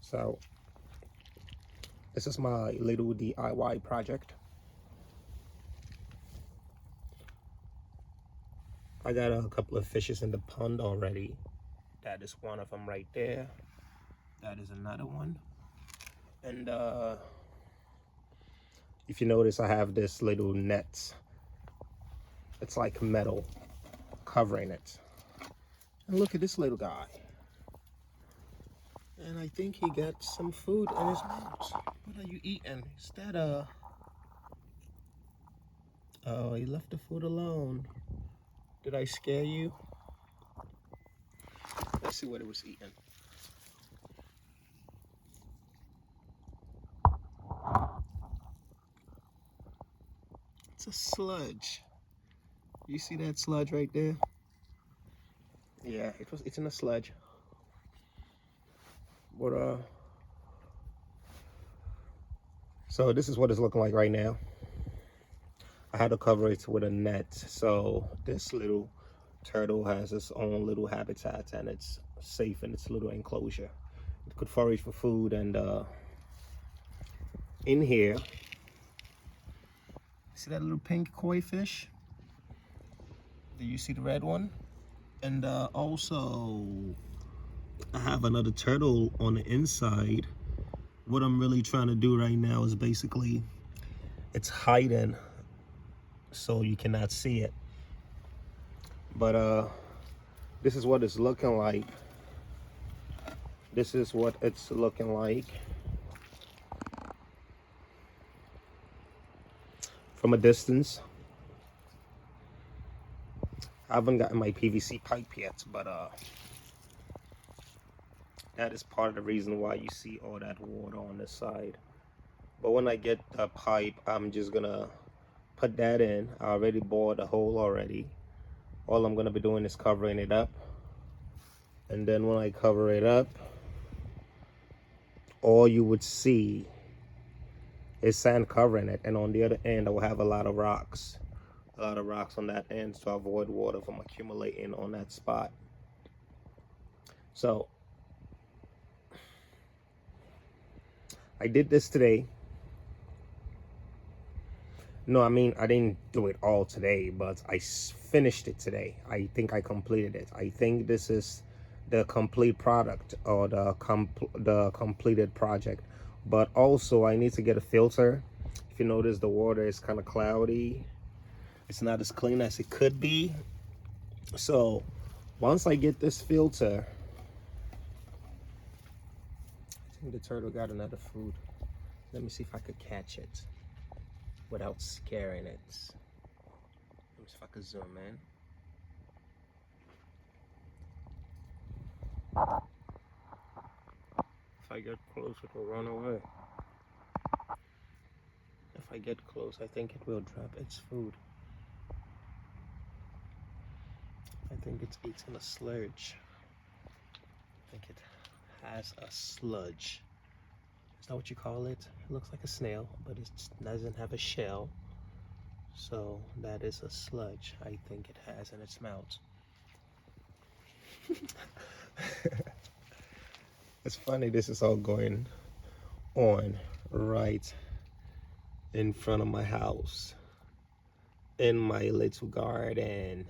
So this is my little DIY project. I got a couple of fishes in the pond already. That is one of them right there. That is another one. And if you notice, I have this little net. It's like metal covering it. And look at this little guy. And I think he got some food in his mouth. What are you eating? Is that a... Oh, he left the food alone. Did I scare you? Let's see what it was eating. It's a sludge. You see that sludge right there? Yeah, it's in a sludge. But so this is what it's looking like right now. I had to cover it with a net, so this little turtle has its own little habitat and it's safe in its little enclosure. It could forage for food, and in here, see that little pink koi fish? Do you see the red one? And also, I have another turtle on the inside. What I'm really trying to do right now is basically, it's hiding so you cannot see it. But this is what it's looking like. This is what it's looking like from a distance. I haven't gotten my PVC pipe yet, but that is part of the reason why you see all that water on this side. But when I get the pipe, I'm just gonna put that in. I already bored a hole already. All I'm gonna be doing is covering it up. And then when I cover it up, all you would see is sand covering it. And on the other end, I will have a lot of rocks. A lot of rocks on that end to avoid water from accumulating on that spot. So I did this today. No, I mean, I didn't do it all today, but I finished it today. I think I completed it. I think this is the complete product, or the completed project. But also, I need to get a filter. If you notice, the water is kind of cloudy. It's not as clean as it could be. So once I get this filter, I think the turtle got another food. Let me see if I could catch it without scaring it. Let me see if I could zoom in. If I get close, it will run away. If I get close, I think it will drop its food. I think it's eating a sludge. I think it has a sludge. Is that what you call it? It looks like a snail, but it doesn't have a shell. So that is a sludge I think it has in its mouth. It's funny, this is all going on right in front of my house, in my little garden.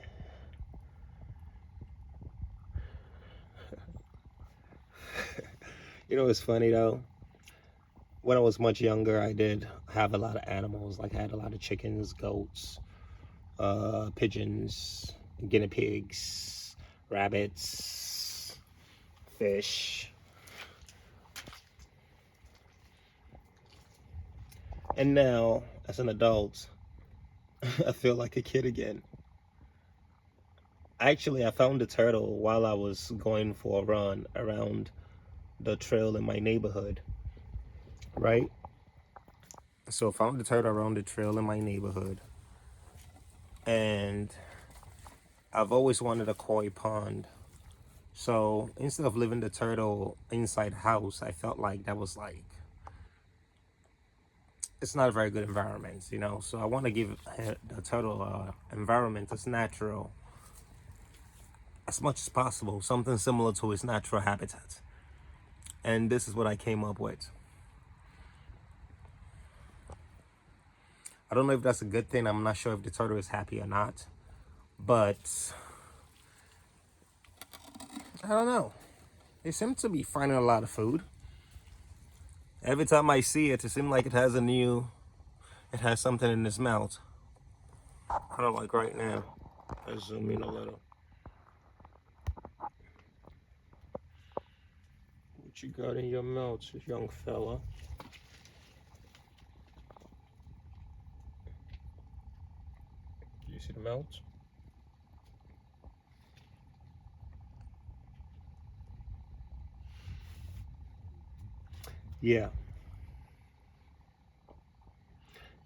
You know, it's funny though. When I was much younger, I did have a lot of animals. Like I had a lot of chickens, goats, pigeons, guinea pigs, rabbits, fish. And now, as an adult, I feel like a kid again. Actually, I found a turtle while I was going for a run around the trail in my neighborhood, right? So I found the turtle around the trail in my neighborhood. And I've always wanted a koi pond. So instead of leaving the turtle inside house, I felt like that was like, it's not a very good environment, you know? So I want to give the turtle environment that's natural. as much as possible, something similar to its natural habitat. And this is what I came up with. I don't know if that's a good thing. I'm not sure if the turtle is happy or not. But I don't know. It seems to be finding a lot of food. Every time I see it, it seems like it has something in its mouth. Kind of like right now. Let's zoom in a little. What you got in your mouth, young fella? Do you see the mouth? Yeah.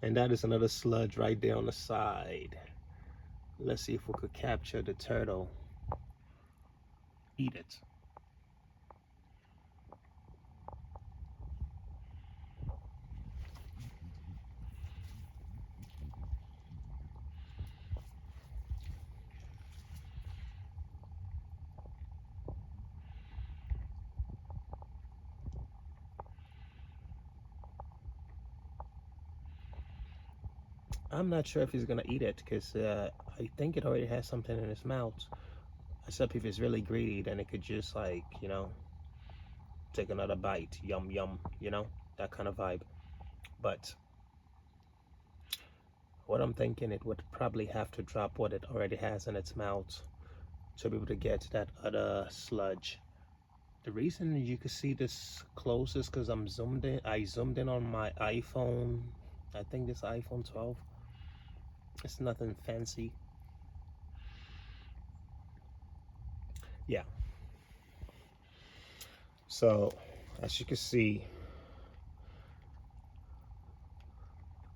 And that is another sludge right there on the side. Let's see if we could capture the turtle. Eat it. I'm not sure if he's gonna eat it because I think it already has something in his mouth. Except if it's really greedy, then it could just like, take another bite. Yum, yum, that kind of vibe. But what I'm thinking, it would probably have to drop what it already has in its mouth to be able to get that other sludge. The reason you can see this close is because I zoomed in on my iPhone. I think this iPhone 12. It's nothing fancy. Yeah. So, as you can see,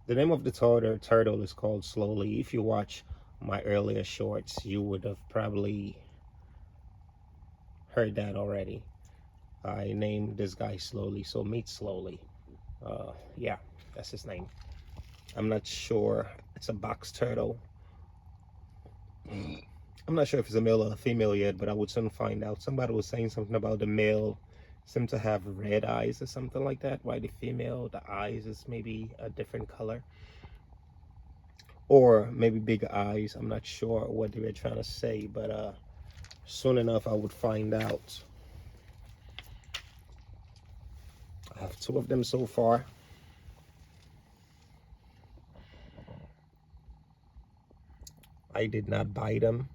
the name of the turtle is called Slowly. If you watch my earlier shorts, you would have probably heard that already. I named this guy Slowly, so meet Slowly. Yeah, that's his name. I'm not sure. It's a box turtle. I'm not sure if it's a male or a female yet, but I would soon find out. Somebody was saying something about the male seem to have red eyes or something like that, while the female, the eyes is maybe a different color. Or maybe bigger eyes. I'm not sure what they were trying to say, but soon enough I would find out. I have 2 of them so far. I did not buy them.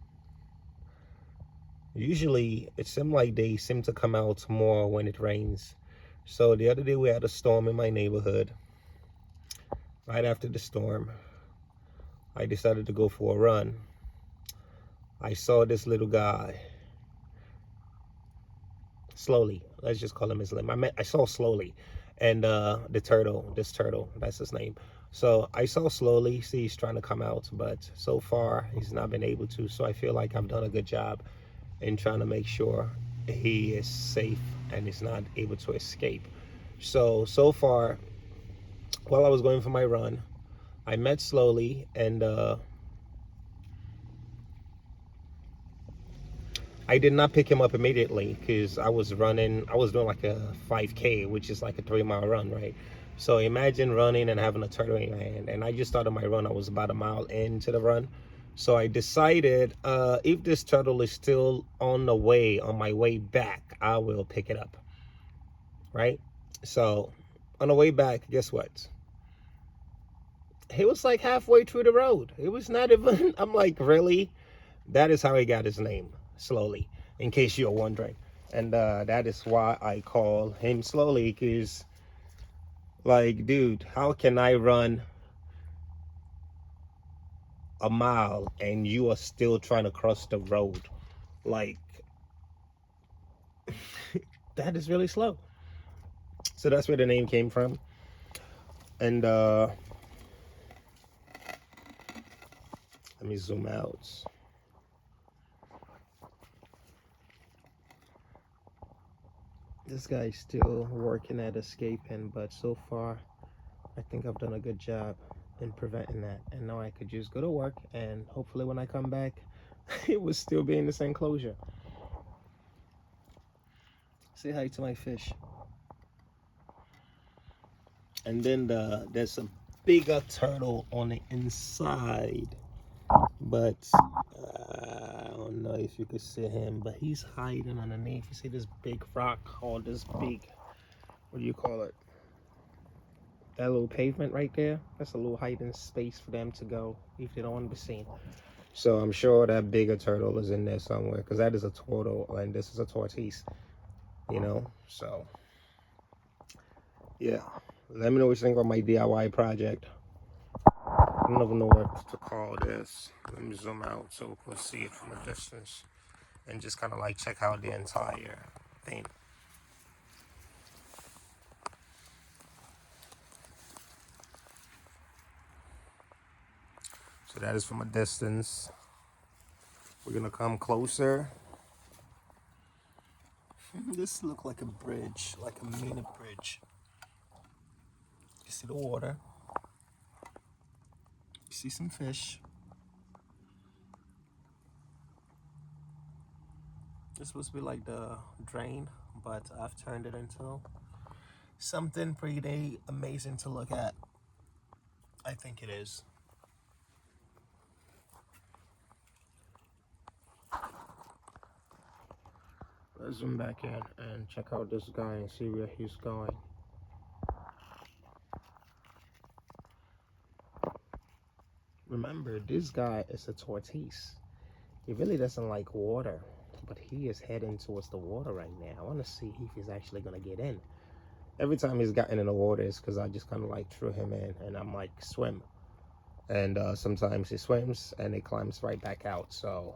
Usually it seems like they seem to come out more when it rains. So the other day we had a storm in my neighborhood. Right after the storm, I decided to go for a run. I saw this little guy. Slowly, let's just call him his name. I saw Slowly, and this turtle, that's his name. So I saw Slowly. See, he's trying to come out, but so far he's not been able to. So I feel like I've done a good job in trying to make sure he is safe and is not able to escape. So far, while I was going for my run, I met Slowly, and I did not pick him up immediately because I was doing like a 5K, which is like a 3-mile run, right? So imagine running and having a turtle in your hand. And I just started my run. I was about a mile into the run. So I decided if this turtle is still on my way back, I will pick it up, right? So on the way back, guess what? He was like halfway through the road. It was not even, I'm like, really? That is how he got his name, Slowly, in case you're wondering. And that is why I call him Slowly, because, like, dude, how can I run a mile and you are still trying to cross the road? Like, that is really slow. So that's where the name came from. And let me zoom out. This guy's still working at escaping, but so far I think I've done a good job in preventing that. And now I could just go to work, and hopefully when I come back it will still be in this enclosure. Say hi to my fish. And then there's a bigger turtle on the inside, but I don't know if you could see him, but he's hiding underneath. You see this big rock or this big, what do you call it? That little pavement right there, that's a little hiding space for them to go if they don't want to be seen. So I'm sure that bigger turtle is in there somewhere, because that is a turtle and this is a tortoise, you know. So yeah, let me know what you think about my DIY project. I don't even know what to call this. Let me zoom out so we can see it from a distance and just kind of like check out the entire thing. So that is from a distance. We're gonna come closer. This looks like a bridge, like a mini bridge. You see the water. You see some fish. This is supposed to be like the drain, but I've turned it into something pretty amazing to look at. I think it is. Let's zoom back in and check out this guy and see where he's going. Remember, this guy is a tortoise. He really doesn't like water, but he is heading towards the water right now. I want to see if he's actually going to get in. Every time he's gotten in the water, it's because I just kind of like threw him in and I'm like, swim. And sometimes he swims and he climbs right back out. So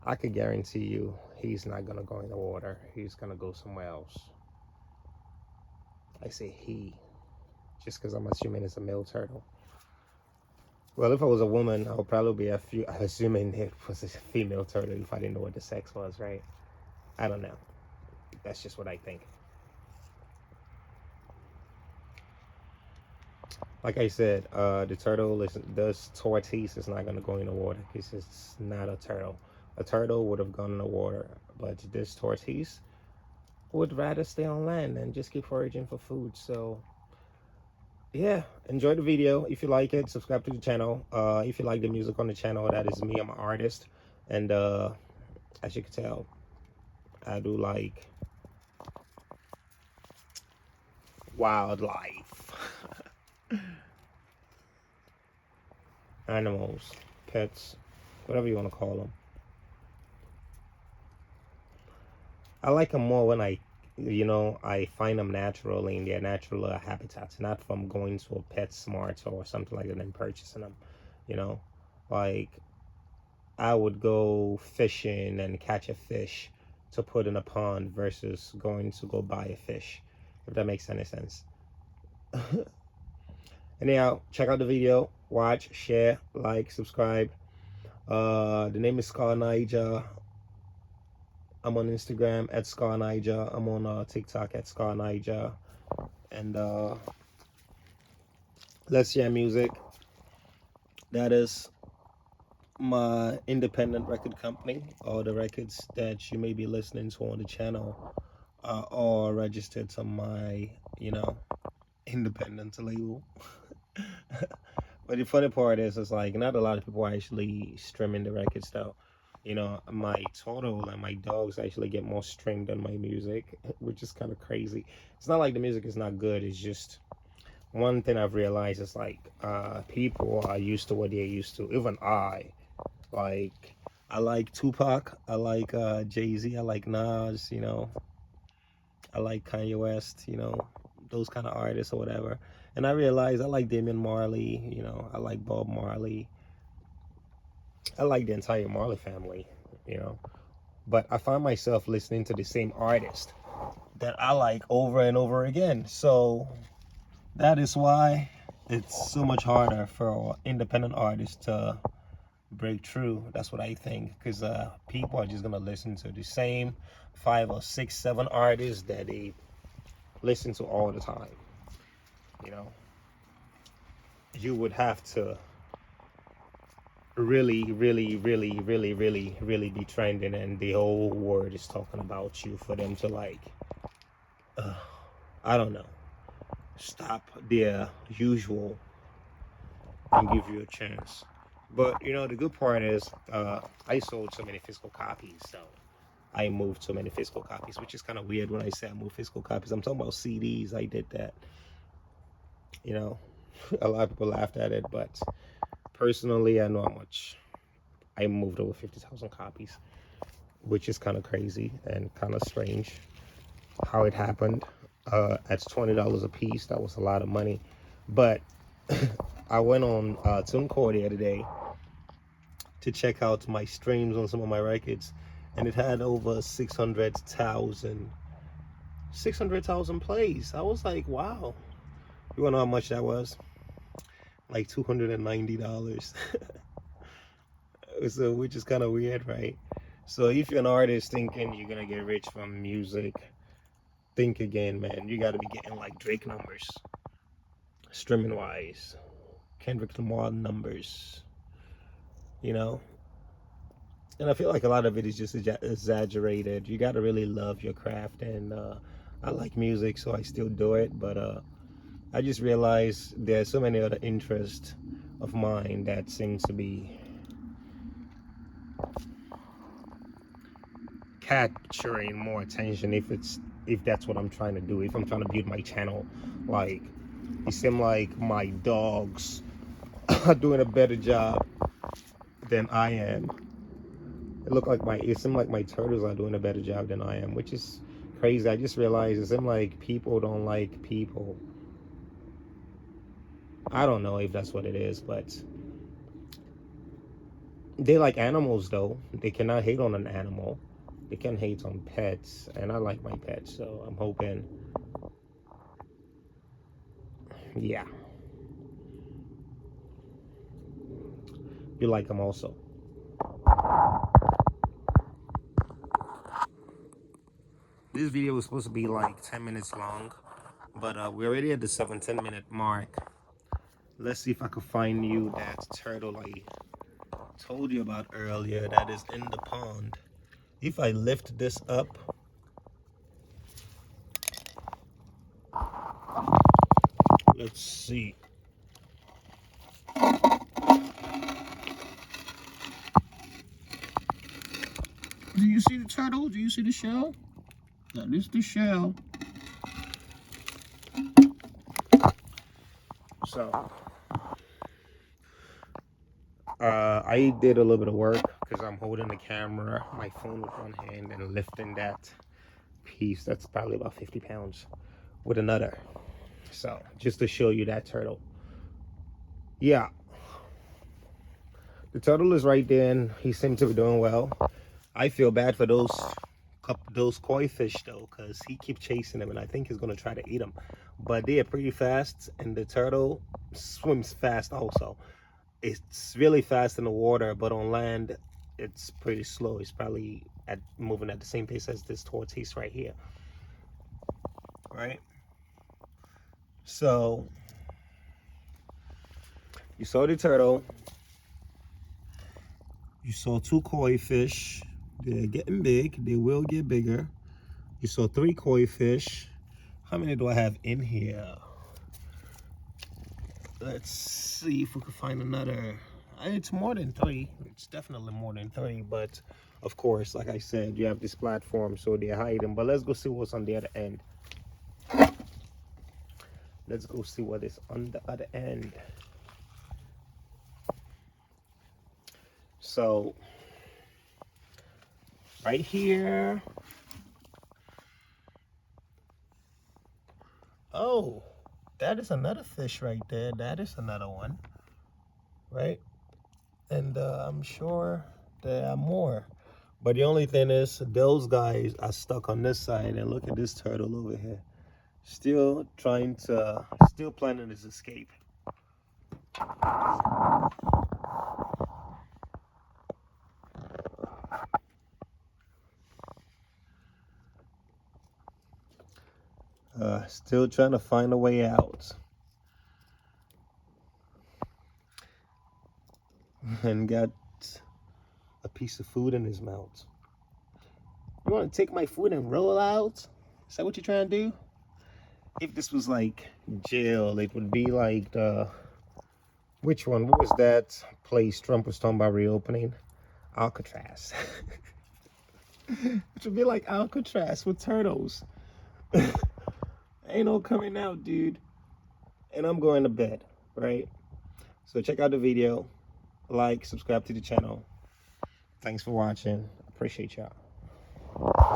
I could guarantee you he's not going to go in the water. He's going to go somewhere else. I say he, just because I'm assuming it's a male turtle. Well, if I was a woman, I would probably be assuming it was a female turtle if I didn't know what the sex was, right? I don't know. That's just what I think. Like I said, this tortoise is not going to go in the water because it's not a turtle. A turtle would have gone in the water, but this tortoise would rather stay on land and just keep foraging for food. So yeah, enjoy the video. If you like it, subscribe to the channel. If you like the music on the channel, that is me. I'm an artist, and as you can tell, I do like wildlife, animals, pets, whatever you want to call them. I like them more when I find them naturally in their natural habitats, not from going to a PetSmart or something like that and purchasing them. You know, like I would go fishing and catch a fish to put in a pond versus going to go buy a fish, if that makes any sense. Anyhow, check out the video, watch, share, like, subscribe. The name is Scar Niger. I'm on Instagram at Scar Niger. I'm on TikTok at Scar Niger. And let's share music. That is my independent record company. All the records that you may be listening to on the channel are all registered to my, independent label. But the funny part is, it's like not a lot of people are actually streaming the records though. My turtle and my dogs actually get more streamed than my music, which is kind of crazy. It's not like the music is not good. It's just one thing I've realized is like people are used to what they're used to. Even I like Tupac, I like Jay-Z, I like Nas, I like Kanye West, those kind of artists or whatever. And I realized I like Damian Marley, I like Bob Marley. I like the entire Marley family, you know. But I find myself listening to the same artist that I like over and over again. So that is why it's so much harder for independent artists to break through. That's what I think, because people are just gonna listen to the same 5 or 6 7 artists that they listen to all the time. You would have to really be trending, and the whole world is talking about you, for them to like, uh, I don't know, stop their usual and give you a chance. But you know, the good part is, I sold so many physical copies, so I moved so many physical copies, which is kind of weird when I say I moved physical copies. I'm talking about CDs. I did that. You know, a lot of people laughed at it, but personally, I know how much I moved over 50,000 copies, which is kind of crazy and kind of strange how it happened. At $20 a piece, that was a lot of money. But I went on TuneCore the other day to check out my streams on some of my records, and it had over 600,000 plays. I was like, wow. You wanna know how much that was? Like $290. So, which is kind of weird, right? So if you're an artist thinking you're gonna get rich from music, think again, man. You gotta be getting like Drake numbers, streaming wise, Kendrick Lamar numbers, you know. And I feel like a lot of it is just exaggerated. You gotta really love your craft, and I like music, so I still do it. But I just realized there's so many other interests of mine that seem to be capturing more attention, if that's what I'm trying to do. If I'm trying to build my channel, like, it seems like my dogs are doing a better job than I am. It seems like my turtles are doing a better job than I am, which is crazy. I just realized it seems like people don't like people. I don't know if that's what it is, but they like animals though. They cannot hate on an animal. They can hate on pets, and I like my pets, so I'm hoping, yeah, you like them also. This video was supposed to be like 10 minutes long, but we're already at the 17-minute mark. Let's see if I could find you that turtle I told you about earlier that is in the pond. If I lift this up, let's see. Do you see the turtle? Do you see the shell? That is the shell. So, I did a little bit of work because I'm holding the camera, my phone with one hand, and lifting that piece. That's probably about 50 pounds with another. So, just to show you that turtle. Yeah, the turtle is right there, and he seems to be doing well. I feel bad for those koi fish though, because he keeps chasing them, and I think he's gonna try to eat them. But they are pretty fast, and the turtle swims fast also. It's really fast in the water, but on land, it's pretty slow. It's probably moving at the same pace as this tortoise right here, right? So you saw the turtle. You saw two koi fish. They're getting big. They will get bigger. You saw three koi fish. How many do I have in here? Let's see if we can find another. It's more than three. It's definitely more than three. But of course, like I said, you have this platform, so they're hiding. But let's go see what's on the other end. Let's go see what is on the other end. So right here. Oh, that is another fish right there. That is another one, right? And I'm sure there are more. But the only thing is, those guys are stuck on this side, and look at this turtle over here. Still planning his escape. Still trying to find a way out. and got a piece of food in his mouth. You want to take my food and roll out? Is that what you're trying to do? If this was like jail, it would be like the... Which one? What was that place Trump was talking about reopening? Alcatraz. It would be like Alcatraz with turtles. Ain't no coming out, dude. And I'm going to bed, right? So check out the video. Like, subscribe to the channel. Thanks for watching. Appreciate y'all.